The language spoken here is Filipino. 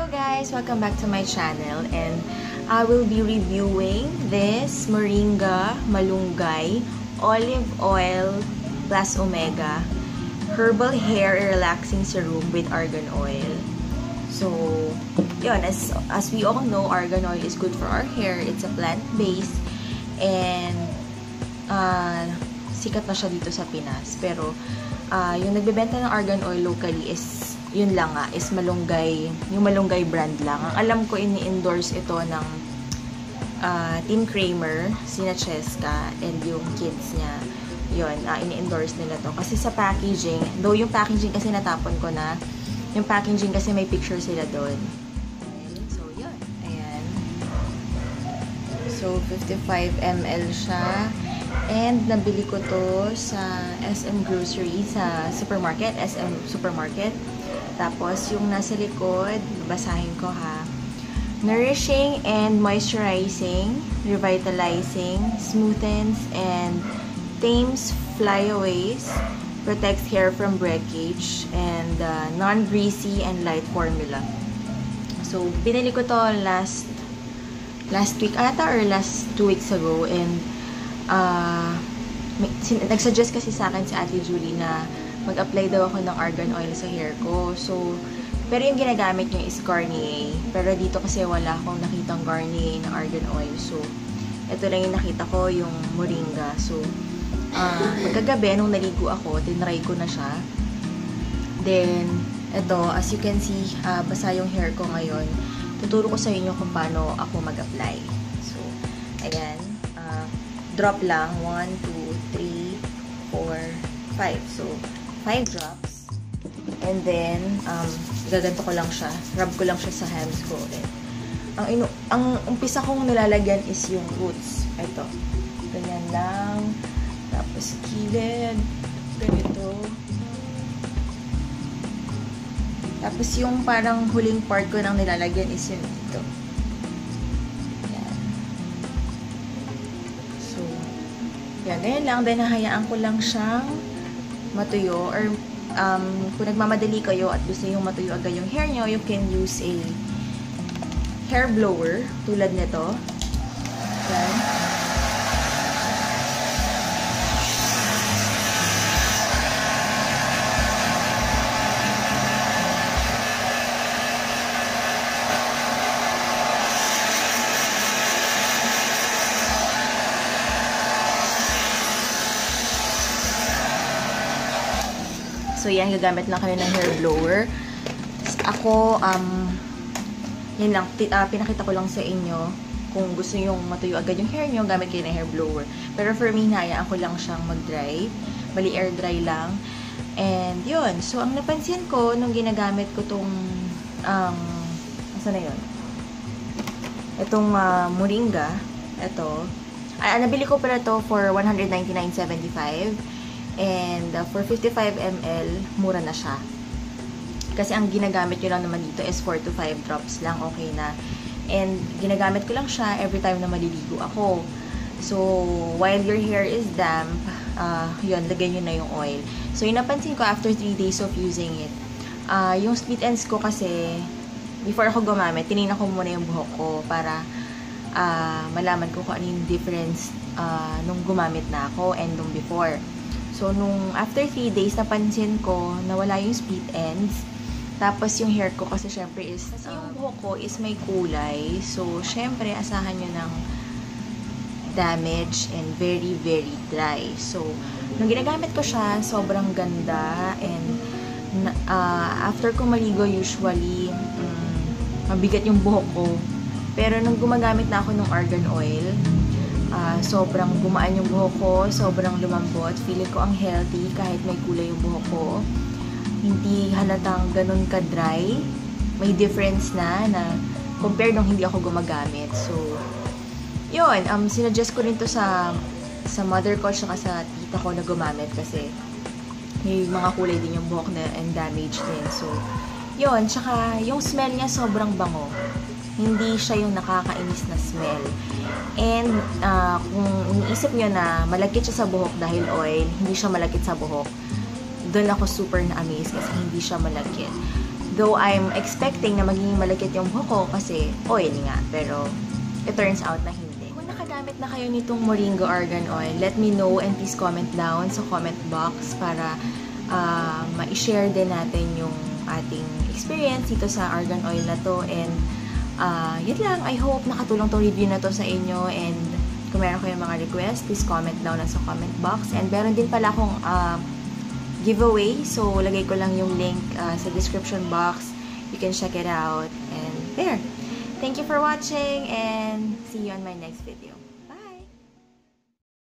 Hello guys! Welcome back to my channel, and I will be reviewing this Moringa Malunggay Olive Oil plus Omega Herbal Hair Relaxing Serum with Argan Oil. So, yun, as we all know, argan oil is good for our hair. It's a plant-based and sikat na siya dito sa Pinas. Pero, yung nagbebenta ng argan oil locally is yun lang nga, is Malunggay, yung Malunggay brand lang. Ang alam ko, ini-endorse ito ng Tim Kramer, sina Cheska, and yung kids niya. Yun, ini-endorse nila to. Kasi sa packaging, though yung packaging kasi natapon ko na, yung packaging kasi may picture sila doon. So, yun. Ayan. So, 55 ml siya. And, nabili ko to sa SM Grocery, sa supermarket, SM Supermarket. Tapos, yung nasa likod, basahin ko ha. Nourishing and moisturizing, revitalizing, smoothens and tames flyaways, protects hair from breakage, and non-greasy and light formula. So, binili ko to last week ata or last 2 weeks ago, and nagsuggest kasi sa akin si Ate Julie na mag-apply daw ako ng argan oil sa hair ko. So, pero yung ginagamit niya is Garnier. Pero dito kasi wala akong nakitang Garnier na argan oil. So, ito lang yung nakita ko, yung Moringa. So, magkagabi, nung naligo ako, tinry ko na siya. Then, ito, as you can see, basa yung hair ko ngayon. Tuturo ko sa inyo kung paano ako mag-apply. So, ayan. Drop lang. 1, 2, 3, 4, 5. So, 5 drops. And then, gaganto ko lang siya. Rub ko lang siya sa hands ko. And, ang umpisa kong nilalagyan is yung roots. Ito. Ganyan lang. Tapos, kilid. Ganito. Tapos, yung parang huling part ko nang nilalagyan is yun dito. Yan. So, yan. Ganyan lang. Then, nahayaan ko lang siyang matuyo, or kung nagmamadali kayo at gusto yung matuyo agad yung hair nyo, you can use a hair blower tulad nito. Yan. So, yan, gagamit lang kami ng hair blower. Ako, yan lang, pinakita ko lang sa inyo, kung gusto yung matuyo agad yung hair nyo, gamit kayo ng hair blower. Pero for me, hayaan ko lang siyang mag-dry. Bali, air dry lang. And, yun. So, ang napansin ko, nung ginagamit ko tong, asa na yun? Itong Moringa, ito. Nabili ko pala to for 199.75. And for 55 ml, mura na siya. Kasi ang ginagamit nyo lang naman dito is 4 to 5 drops lang, okay na. And ginagamit ko lang siya every time na maliligo ako. So, while your hair is damp, yun, lagay nyo na yung oil. So, yung napansin ko after 3 days of using it, yung split ends ko kasi, before ako gumamit, tinignan ko muna yung buhok ko para malaman ko kung ano yung difference nung gumamit na ako and nung before. So, nung after 3 days, napansin ko na wala yung split ends. Tapos, yung hair ko kasi syempre is, kasi yung buhok ko is may kulay. So, syempre, asahan nyo ng damage and very, very dry. So, nung ginagamit ko siya, sobrang ganda. And, after ko maligo, usually, mabigat yung buhok ko. Pero, nung gumagamit na ako ng argan oil, sobrang gumaan yung buhok ko, sobrang lumambot. Feeling ko ang healthy kahit may kulay yung buhok ko. Hindi halatang ganun ka-dry. May difference na compare nung hindi ako gumagamit. So, yun. Sinuggest ko rin to sa mother ko tsaka sa tita ko na gumamit kasi may mga kulay din yung buhok na and damage din. So, yun. Tsaka yung smell niya sobrang bango. Hindi siya yung nakakainis na smell. And, kung iniisip nyo na malagkit siya sa buhok dahil oil, hindi siya malagkit sa buhok. Doon ako super na-amaze kasi hindi siya malagkit. Though I'm expecting na maging malagkit yung buhok ko kasi oil nga. Pero it turns out na hindi. Kung nakagamit na kayo nitong Moringa Argan Oil, let me know and please comment down sa comment box para ma-share din natin yung ating experience dito sa argan oil na to. And yun lang, I hope nakatulong tong review na to sa inyo. And kung meron kayong mga request, please comment down sa comment box. And meron din pala akong giveaway. So, lagay ko lang yung link sa description box. You can check it out. And there. Thank you for watching and see you on my next video.